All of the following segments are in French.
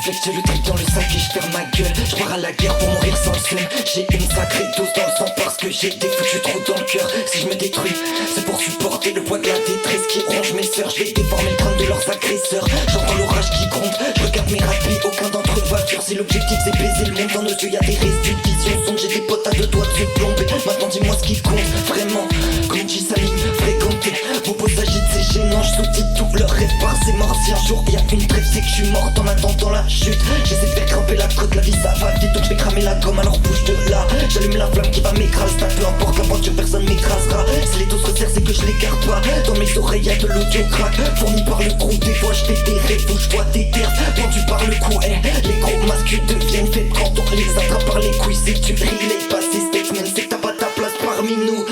J'infecte le trip dans le sac et je ferme ma gueule. Je pars à la guerre pour mourir sans le seum. J'ai une sacrée dose dans le sang parce que j'ai des foutus trous dans le cœur. Si je me détruis, c'est pour supporter le poids de la détresse qui ronge mes sœurs. Je vais déformer le crâne de leurs agresseurs. J'entends l'orage qui gronde, je regarde mes rapis, aucun d'entre eux va fuir. Si l'objectif c'est baiser le monde, dans nos yeux y'a des résidus de vision sombre. J'ai des potes à deux doigts de se plomber. Maintenant dis-moi ce qui compte vraiment. Comme dit Samy, fréquenter vos beaux agites, c'est gênant. Je sous-titre tout leur rêve par c'est mort. Si un jour y'a une trêve, c'est que je suis mort en attendant la chute. J'essaie de faire grimper la côte, la vie ça va vite. Donc je vais cramer la gomme, alors bouge de là. J'allume la flamme qui va m'écraser. Peu importe la voiture, personne m'écrasera. Si les dos se resserrent, c'est que je les garde pas. Dans mes oreilles y'a de l'audio crack fourni par le groupe. Des fois je fais des rêves où je vois des terres tendues par le cou. Les gros masques deviennent faits quand on les attrape par les couilles. C'est tu relais pas ces statements, c'est que t'as pas ta place parmi nous.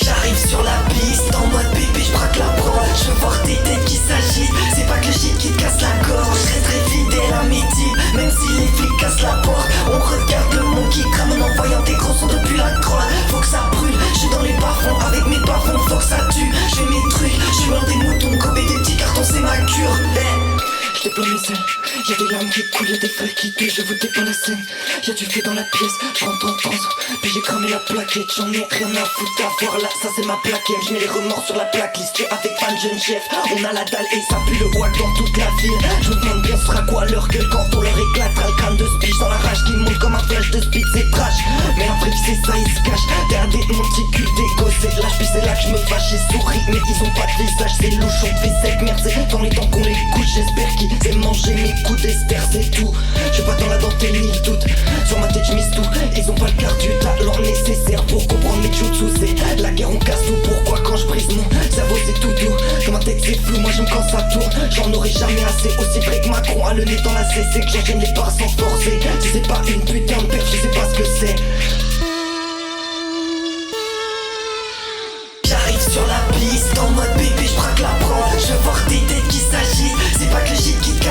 J'arrive sur la piste en mode bébé, je braque la prod. Je veux voir tes têtes qui s'agitent. C'est pas que le shit qui te casse la gorge. Je resterai fidèle à mes types, même si les flics cassent la porte. On regarde le monde qui crame en envoyant des gros sons depuis la croix. Faut que ça brûle, je suis dans les bas-fonds avec mes bas-fonds. Faut que ça tue, je fais mes trucs. Je suis mort des moutons, gober des petits cartons, c'est ma cure. Je déploie mes ailes, y'a des larmes qui coulent, y'a des frères qui tuent, je vous dépeins la scène. Y'a du feu dans la pièce, je rentre en transe, puis j'ai cramé la plaquette. J'en ai rien à foutre à voir là, ça c'est ma plaquette. Je mets les remords sur la blacklist, tu es avec fan jeune chef. On a la dalle et ça pue le voile dans toute la ville. Je me demande bien ce sera quoi leur gueule quand on leur éclatera le crâne de speech. Dans la rage qui monte comme un flash de speed, c'est trash. Mais la vraie vie c'est ça, ils se cachent derrière des mon petit cul dégossé. Lâche puis c'est là que je me fâche et souris, mais ils ont pas de visage, c'est louche, on fait sec. Merde, c'est dans les temps qu'on les couche, j'espère qu'ils aiment manger mes coups d'ester, c'est tout. Je suis pas dans la dentelle ni le doute, sur ma tête je mise tout. Ils ont pas le quart du talent nécessaire pour comprendre mes jutsu. C'est la guerre, on casse tout, pourquoi quand je brise mon cerveau c'est tout doux. Dans ma tête c'est flou, moi j'aime quand ça tourne. J'en aurai jamais assez, aussi vrai que Macron a le nez dans la CC. Que j'enchaîne les barres sans forcer. Si c'est pas une putain de perf, je sais pas ce que c'est. J'arrive sur la piste en mode bébé, je braque la prod. Je veux voir tes têtes qui s'agitent. C'est pas que le shit qui te